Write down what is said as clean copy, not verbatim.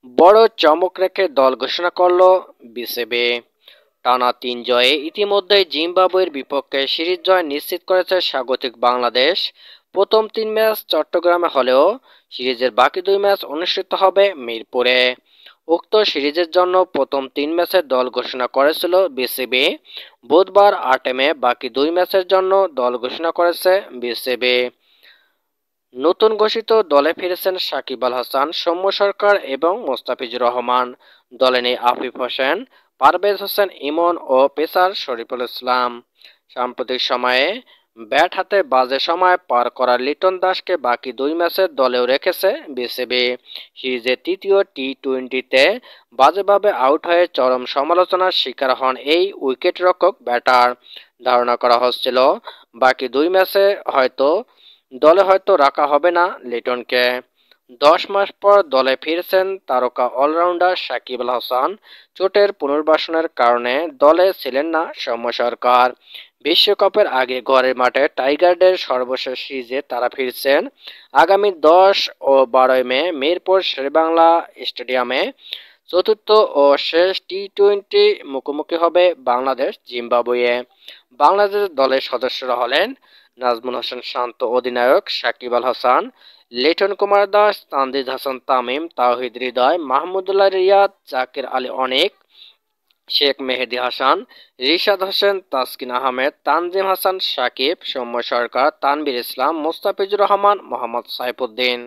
বড় চমক রেখে দল ঘোষণা করল বিসিবি। টানা ৩ জয়ে ইতিমধ্যেই জিম্বাবুয়ের বিপক্ষে সিরিজ জয় নিশ্চিত করেছে স্বাগতিক বাংলাদেশ। প্রথম ৩ ম্যাচ চট্টগ্রামে হলেও সিরিজের বাকি ২ ম্যাচ অনুষ্ঠিত হবে মিরপুরে। উক্ত সিরিজের জন্য প্রথম ৩ ম্যাচের দল ঘোষণা করেছিল বিসিবি। বুধবার ৮ মে বাকি ২ ম্যাচের জন্য দল ঘোষণা করেছে বিসিবি। নতুন ঘোষিত দলে ফিরেছেন সাকিব আল হাসান, সৌম্য সরকার এবং মোস্তাফিজুর রহমান। দলে নেই আফিফ হোসেন, পারভেজ হোসেন ইমন ও পেসার শরীফুল ইসলাম। সাম্প্রতিক সময়ে ব্যাট হাতে বাজে সময় পার করা লিটন দাসকে বাকি ২ ম্যাচের দলেও রেখেছে বিসিবি। সিরিজের তৃতীয় টি-টোয়েন্টিতে বাজেভাবে আউট হয়ে চরম সমালোচনার শিকার হন এই উইকেটরক্ষক ব্যাটার। ধারণা করা হচ্ছিল বাকি ২ ম্যাচে দলে হয়তো রাখা হবে না লিটনকে। ১০ মাস পর দলে ফিরছেন তারকা অলরাউন্ডার সাকিব আল হাসান। চোটের পুনর্বাসনের কারণে দলে ছিলেন না সৌম্য সরকার। বিশ্বকাপের আগে ঘরের মাঠে টাইগারদের সর্বশেষ সিরিজে তারা ফিরছেন। আগামী ১০ ও ১২ মে মিরপুর শেরেবাংলা স্টেডিয়ামে চতুর্থ ও শেষ টি-টোয়েন্টি মুখোমুখি হবে বাংলাদেশ জিম্বাবুয়ে। বাংলাদেশ দলের সদস্যরা হলেন নাজমুল হোসেন শান্ত অধিনায়ক, সাকিব আল হাসান, লিটন কুমার দাস, তানজিদ হাসান তামিম, তাওহিদ হৃদয়, মাহমুদুল্লাহ রিয়াদ, জাকির আলী অনিক, শেখ মেহেদী হাসান, রিশাদ হোসেন, তাসকিন আহমেদ, তানজিম হাসান, সাকিব, সৌম্য সরকার, তানভীর ইসলাম, মোস্তাফিজুর রহমান, মোহাম্মদ সাইফুদ্দিন।